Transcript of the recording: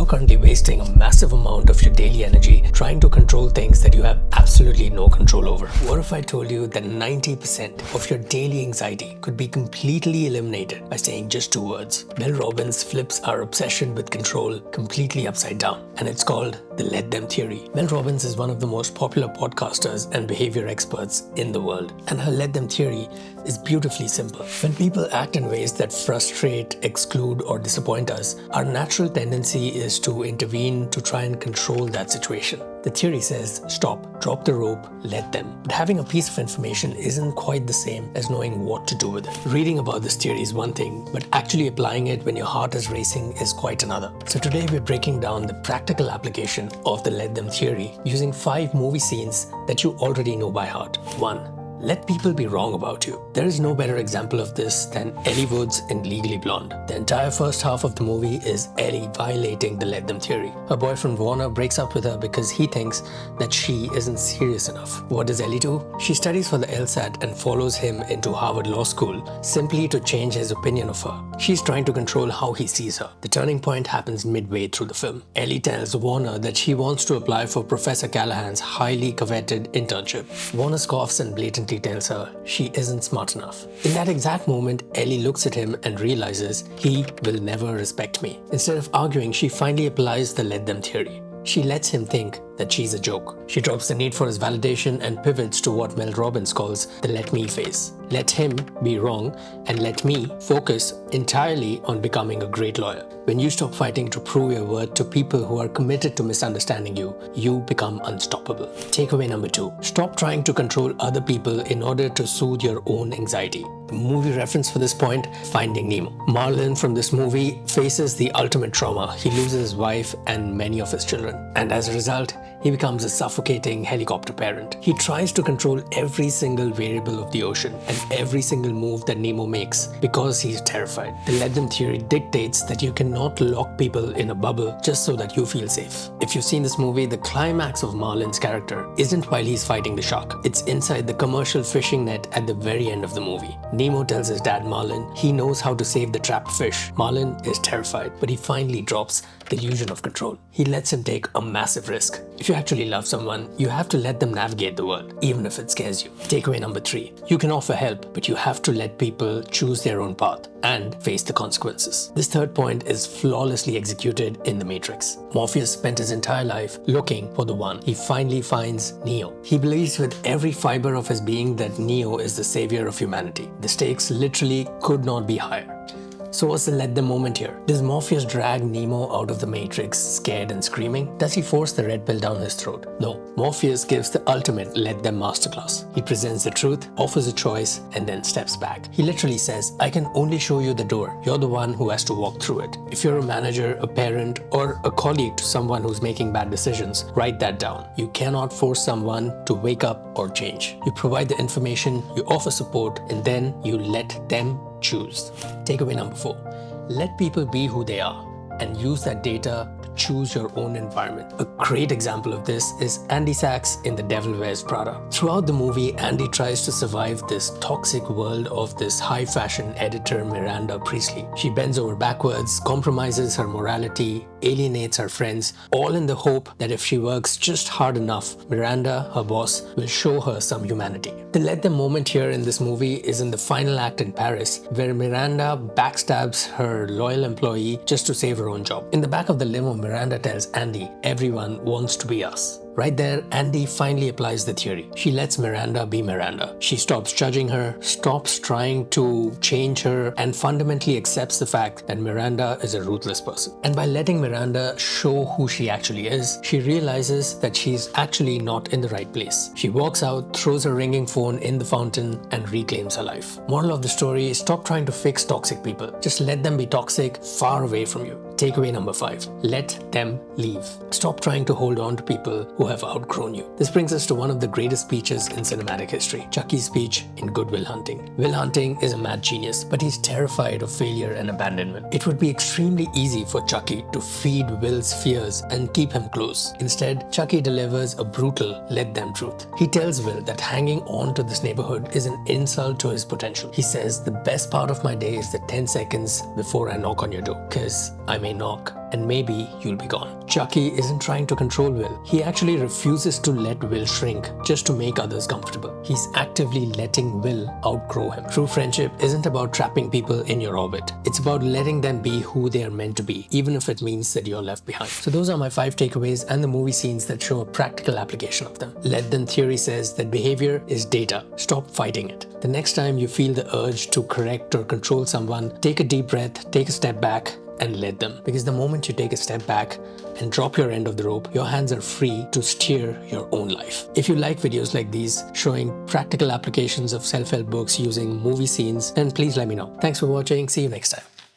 currently wasting a massive amount of your daily energy trying to control things that you have absolutely no control over. What if I told you that 90% of your daily anxiety could be completely eliminated by saying just 2 words? Mel Robbins flips our obsession with control completely upside down, and it's called the Let Them Theory. Mel Robbins is one of the most popular podcasters and behavior experts in the world, and her Let Them Theory is beautifully simple. When people act in ways that frustrate, exclude, or disappoint us, our natural tendency is to intervene to try and control that situation. The theory says, stop, drop the rope, let them. But having a piece of information isn't quite the same as knowing what to do with it. Reading about this theory is one thing, but actually applying it when your heart is racing is quite another. So today we're breaking down the practical application of the Let Them Theory using 5 movie scenes that you already know by heart. 1. Let people be wrong about you. There is no better example of this than Ellie Woods in Legally Blonde. The entire first half of the movie is Ellie violating the Let Them Theory. Her boyfriend Warner breaks up with her because he thinks that she isn't serious enough. What does Ellie do? She studies for the LSAT and follows him into Harvard Law School simply to change his opinion of her. She's trying to control how he sees her. The turning point happens midway through the film. Ellie tells Warner that she wants to apply for Professor Callahan's highly coveted internship. Warner scoffs and blatantly tells her she isn't smart enough. In that exact moment, Ellie looks at him and realizes he will never respect me. Instead of arguing, she finally applies the Let Them Theory. She lets him think that she's a joke. She drops the need for his validation and pivots to what Mel Robbins calls the let me phase. Let him be wrong and let me focus entirely on becoming a great lawyer. When you stop fighting to prove your worth to people who are committed to misunderstanding you, you become unstoppable. Takeaway number 2. Stop trying to control other people in order to soothe your own anxiety. The movie reference for this point, Finding Nemo. Marlin from this movie faces the ultimate trauma. He loses his wife and many of his children. And as a result, he becomes a suffocating helicopter parent. He tries to control every single variable of the ocean and every single move that Nemo makes because he's terrified. The Let Them Theory dictates that you cannot lock people in a bubble just so that you feel safe. If you've seen this movie, the climax of Marlin's character isn't while he's fighting the shark. It's inside the commercial fishing net at the very end of the movie. Nemo tells his dad Marlin he knows how to save the trapped fish. Marlin is terrified, but he finally drops the illusion of control. He lets him take a massive risk. If you actually love someone, you have to let them navigate the world, even if it scares you. Takeaway number 3. You can offer help, but you have to let people choose their own path and face the consequences. This third point is flawlessly executed in The Matrix. Morpheus spent his entire life looking for the one. He finally finds Neo. He believes with every fiber of his being that Neo is the savior of humanity. The stakes literally could not be higher. So what's the let them moment here? Does Morpheus drag Nemo out of the Matrix scared and screaming? Does he force the red pill down his throat? No. Morpheus gives the ultimate let them masterclass. He presents the truth, offers a choice, and then steps back. He literally says, I can only show you the door. You're the one who has to walk through it. If you're a manager, a parent, or a colleague to someone who's making bad decisions, write that down. You cannot force someone to wake up or change. You provide the information, you offer support, and then you let them choose. Takeaway number 4. Let people be who they are and use that data to choose your own environment. A great example of this is Andy Sachs in The Devil Wears Prada. Throughout the movie, Andy tries to survive this toxic world of this high fashion editor Miranda Priestley. She bends over backwards, compromises her morality, alienates her friends, all in the hope that if she works just hard enough, Miranda, her boss, will show her some humanity. The let them moment here in this movie is in the final act in Paris, where Miranda backstabs her loyal employee just to save her own job. In the back of the limo, Miranda tells Andy, everyone wants to be us. Right there, Andy finally applies the theory. She lets Miranda be Miranda. She stops judging her, stops trying to change her, and fundamentally accepts the fact that Miranda is a ruthless person. And by letting Miranda show who she actually is, she realizes that she's actually not in the right place. She walks out, throws her ringing phone in the fountain, and reclaims her life. Moral of the story, stop trying to fix toxic people. Just let them be toxic far away from you. Takeaway number 5. Let them leave. Stop trying to hold on to people who have outgrown you. This brings us to one of the greatest speeches in cinematic history, Chucky's speech in Good Will Hunting. Will Hunting is a mad genius, but he's terrified of failure and abandonment. It would be extremely easy for Chucky to feed Will's fears and keep him close. Instead, Chucky delivers a brutal let them truth. He tells Will that hanging on to this neighborhood is an insult to his potential. He says, the best part of my day is the 10 seconds before I knock on your door, because I may may knock, and maybe you'll be gone. Chucky isn't trying to control Will. He actually refuses to let Will shrink just to make others comfortable. He's actively letting Will outgrow him. True friendship isn't about trapping people in your orbit. It's about letting them be who they are meant to be, even if it means that you're left behind. So those are my 5 takeaways and the movie scenes that show a practical application of them. Let Them theory says that behavior is data. Stop fighting it. The next time you feel the urge to correct or control someone, take a deep breath, take a step back, and let them. Because the moment you take a step back and drop your end of the rope, your hands are free to steer your own life. If you like videos like these showing practical applications of self-help books using movie scenes, then please let me know. Thanks for watching. See you next time.